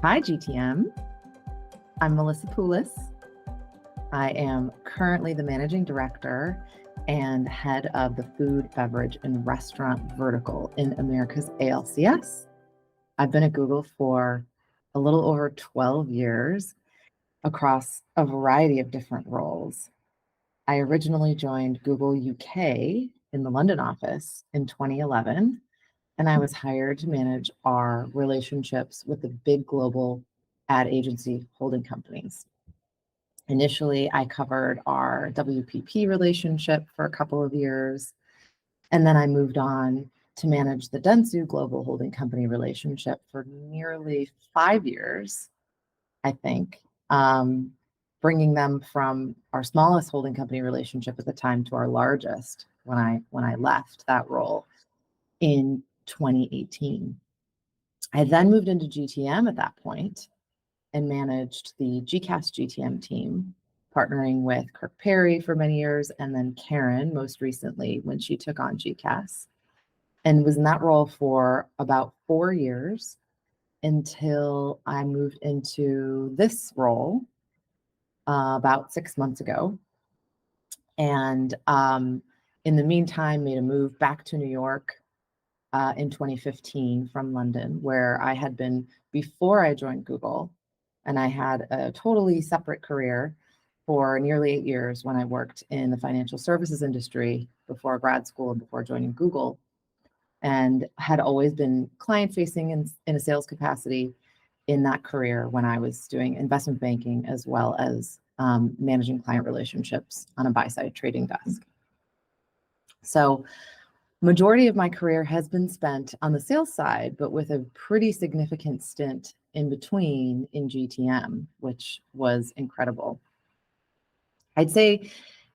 Hi, GTM. I'm Melissa Poulos. I am currently the managing director and head of the food, beverage, and restaurant vertical in America's ALCS. I've been at Google for a little over 12 years across a variety of different roles. I originally joined Google UK in the London office in 2011, and I was hired to manage our relationships with the big global ad agency holding companies. Initially, I covered our WPP relationship for a couple of years, and then I moved on to manage the Dentsu Global Holding Company relationship for nearly 5 years, I think, bringing them from our smallest holding company relationship at the time to our largest when I left that role in 2018. I then moved into GTM at that point and managed the GCAS GTM team, partnering with Kirk Perry for many years, and then Karen most recently when she took on GCAS, and was in that role for about 4 years until I moved into this role about 6 months ago. And in the meantime, made a move back to New York in 2015 from London, where I had been before I joined Google. And I had a totally separate career for nearly 8 years when I worked in the financial services industry before grad school and before joining Google, and had always been client-facing in a sales capacity in that career when I was doing investment banking as well as managing client relationships on a buy-side trading desk. So majority of my career has been spent on the sales side, but with a pretty significant stint in between in GTM, which was incredible. I'd say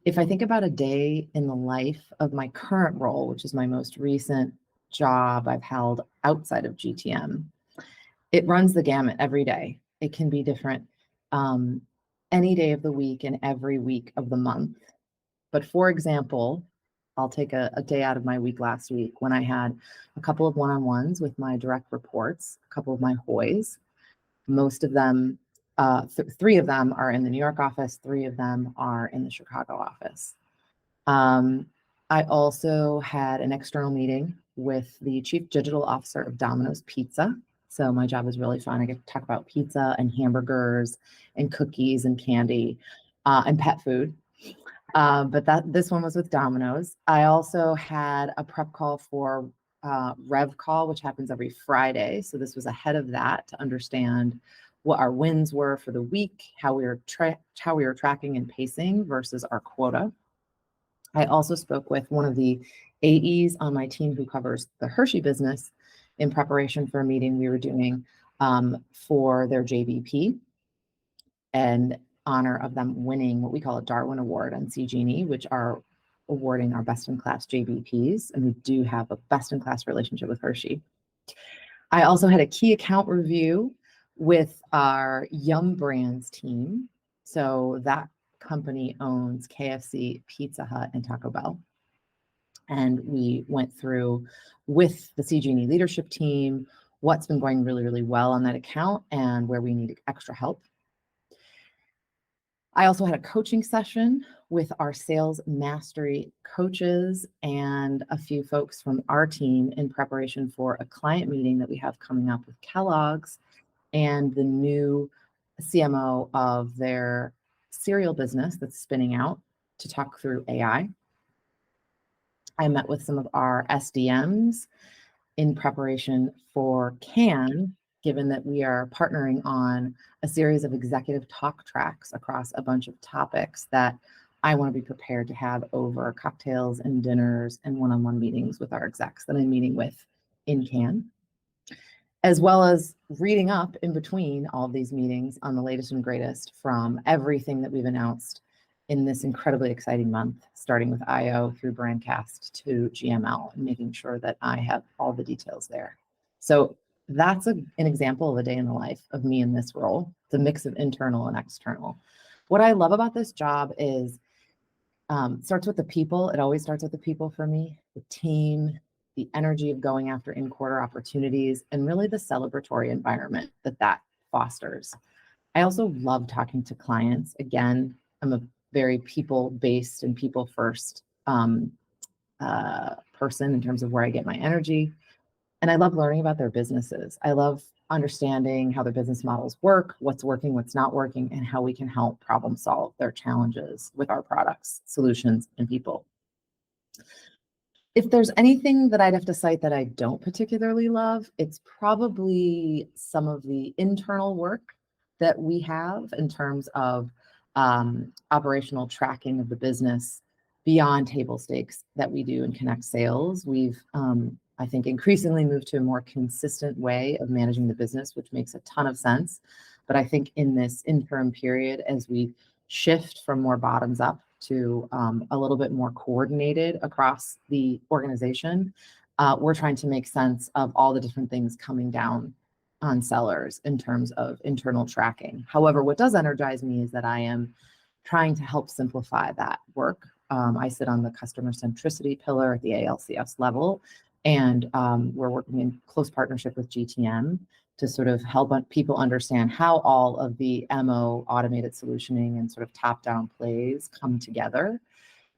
if I think about a day in the life of my current role, which is my most recent job I've held outside of GTM, it runs the gamut every day. It can be different any day of the week and every week of the month. But for example, I'll take a day out of my week last week when I had a couple of one-on-ones with my direct reports, a couple of my HOYs. Most of them, 3 of them are in the New York office, 3 of them are in the Chicago office. I also had an external meeting with the Chief Digital Officer of Domino's Pizza. So my job is really fun. I get to talk about pizza and hamburgers and cookies and candy and pet food. But this one was with Domino's. I also had a prep call for Rev Call, which happens every Friday. So this was ahead of that to understand what our wins were for the week, how we were tracking and pacing versus our quota. I also spoke with one of the AEs on my team who covers the Hershey business in preparation for a meeting we were doing for their JBP, and honor of them winning what we call a Darwin Award on CG&E, which are awarding our best-in-class JBPs, and we do have a best-in-class relationship with Hershey. I also had a key account review with our Yum Brands team. So that company owns KFC, Pizza Hut, and Taco Bell. And we went through with the CG&E leadership team what's been going really, really well on that account and where we need extra help. I also had a coaching session with our sales mastery coaches and a few folks from our team in preparation for a client meeting that we have coming up with Kellogg's and the new CMO of their cereal business that's spinning out to talk through AI. I met with some of our SDMs in preparation for CAN, given that we are partnering on a series of executive talk tracks across a bunch of topics that I want to be prepared to have over cocktails and dinners and one-on-one meetings with our execs that I'm meeting with in CAN, as well as reading up in between all of these meetings on the latest and greatest from everything that we've announced in this incredibly exciting month, starting with IO through Brandcast to GML, and making sure that I have all the details there. So that's an example of a day in the life of me in this role, the mix of internal and external. What I love about this job is starts with the people. It always starts with the people for me, the team, the energy of going after in-quarter opportunities, and really the celebratory environment that fosters. I also love talking to clients. Again, I'm a very people-based and people-first person in terms of where I get my energy. And I love learning about their businesses. I love understanding how their business models work, what's working, what's not working, and how we can help problem solve their challenges with our products, solutions, and people. If there's anything that I'd have to cite that I don't particularly love, it's probably some of the internal work that we have in terms of operational tracking of the business beyond table stakes that we do in Connect Sales. We've, I think, increasingly moved to a more consistent way of managing the business, which makes a ton of sense. But I think in this interim period, as we shift from more bottoms up to a little bit more coordinated across the organization, we're trying to make sense of all the different things coming down on sellers in terms of internal tracking. However, what does energize me is that I am trying to help simplify that work. I sit on the customer centricity pillar at the ALCS level, and we're working in close partnership with GTM to sort of help people understand how all of the MO automated solutioning and sort of top-down plays come together,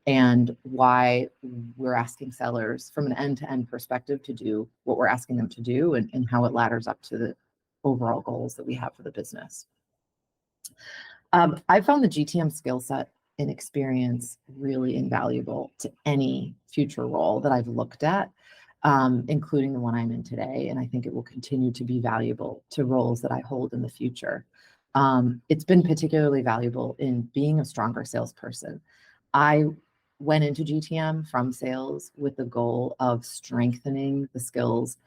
and why we're asking sellers from an end-to-end perspective to do what we're asking them to do, and how it ladders up to the overall goals that we have for the business. I found the GTM skill set and experience really invaluable to any future role that I've looked at, including the one I'm in today. And I think it will continue to be valuable to roles that I hold in the future. It's been particularly valuable in being a stronger salesperson. I went into GTM from sales with the goal of strengthening the skills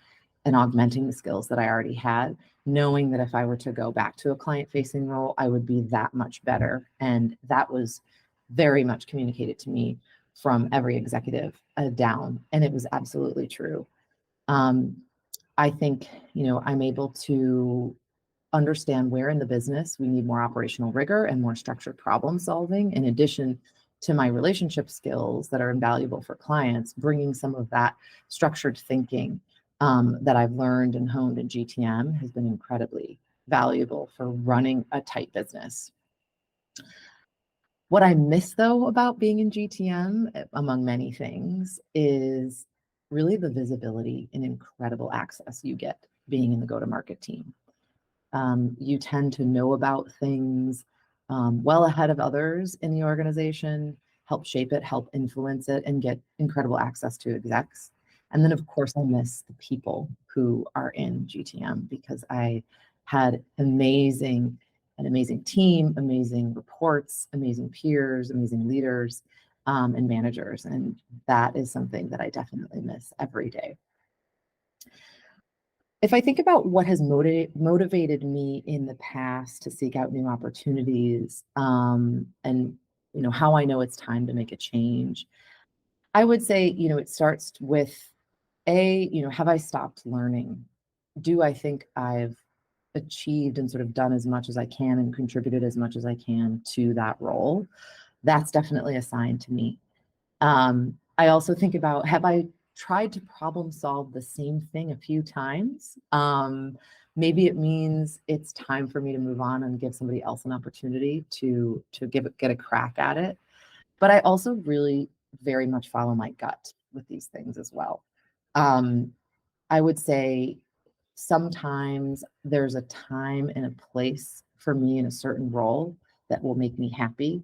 and augmenting the skills that I already had, knowing that if I were to go back to a client-facing role, I would be that much better. And that was very much communicated to me from every executive down, and it was absolutely true. I think, I'm able to understand where in the business we need more operational rigor and more structured problem solving, in addition to my relationship skills that are invaluable for clients, bringing some of that structured thinking that I've learned and honed in GTM has been incredibly valuable for running a tight business. What I miss, though, about being in GTM, among many things, is really the visibility and incredible access you get being in the go-to-market team. You tend to know about things well ahead of others in the organization, help shape it, help influence it, and get incredible access to execs. And then, of course, I miss the people who are in GTM, because I had an amazing team, amazing reports, amazing peers, amazing leaders, and managers. And that is something that I definitely miss every day. If I think about what has motivated me in the past to seek out new opportunities, and how I know it's time to make a change, I would say, it starts with have I stopped learning? Do I think I've achieved and sort of done as much as I can and contributed as much as I can to that role? That's definitely a sign to me. I also think about, have I tried to problem solve the same thing a few times? Maybe it means it's time for me to move on and give somebody else an opportunity to get a crack at it. But I also really very much follow my gut with these things as well. I would say sometimes there's a time and a place for me in a certain role that will make me happy.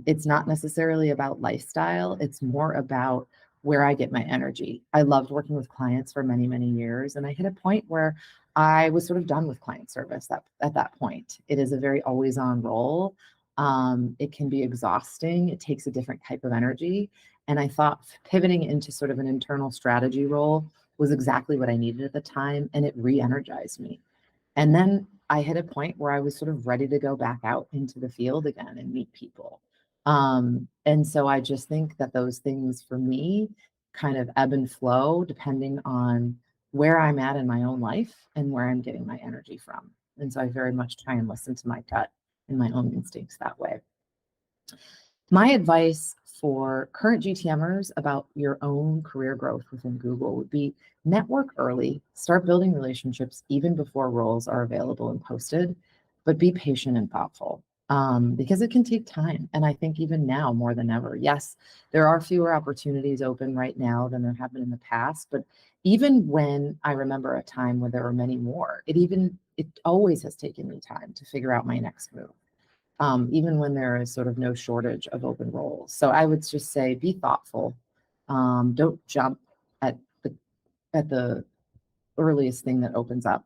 It's not necessarily about lifestyle. It's more about where I get my energy. I loved working with clients for many, many years, and I hit a point where I was sort of done with client service at that point. It is a very always on role. It can be exhausting. It takes a different type of energy. And I thought pivoting into sort of an internal strategy role was exactly what I needed at the time, and it re-energized me. And then I hit a point where I was sort of ready to go back out into the field again and meet people. And so I just think that those things for me kind of ebb and flow depending on where I'm at in my own life and where I'm getting my energy from. And so I very much try and listen to my gut and my own instincts that way. My advice for current GTMers about your own career growth within Google would be network early, start building relationships even before roles are available and posted, but be patient and thoughtful because it can take time. And I think even now more than ever, yes, there are fewer opportunities open right now than there have been in the past, but even when I remember a time when there were many more, it always has taken me time to figure out my next move. Even when there is sort of no shortage of open roles. So I would just say be thoughtful. Don't jump at the earliest thing that opens up.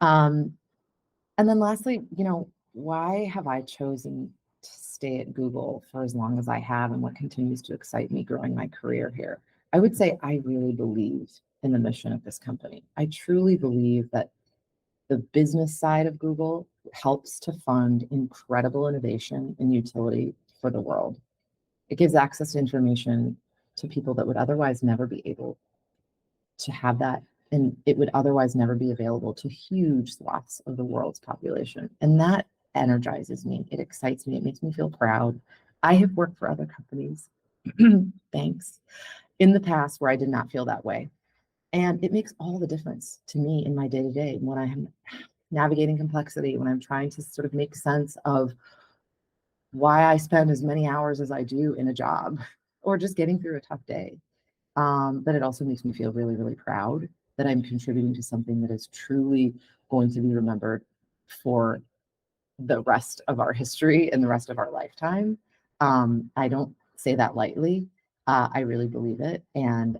And then lastly, why have I chosen to stay at Google for as long as I have and what continues to excite me growing my career here? I would say I really believe in the mission of this company. I truly believe that the business side of Google helps to fund incredible innovation and utility for the world. It gives access to information to people that would otherwise never be able to have that, and it would otherwise never be available to huge swaths of the world's population. And that energizes me. It excites me. It makes me feel proud. I have worked for other companies, thanks, in the past where I did not feel that way. And it makes all the difference to me in my day-to-day when I am navigating complexity, when I'm trying to sort of make sense of why I spend as many hours as I do in a job or just getting through a tough day. But it also makes me feel really, really proud that I'm contributing to something that is truly going to be remembered for the rest of our history and the rest of our lifetime. I don't say that lightly. I really believe it, and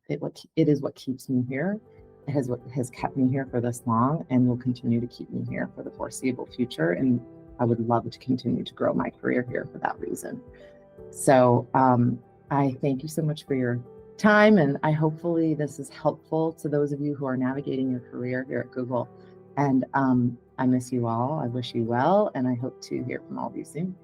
it is what keeps me here. It has what has kept me here for this long, and will continue to keep me here for the foreseeable future. And I would love to continue to grow my career here for that reason. So I thank you so much for your time, and hopefully this is helpful to those of you who are navigating your career here at Google. And I miss you all. I wish you well, and I hope to hear from all of you soon.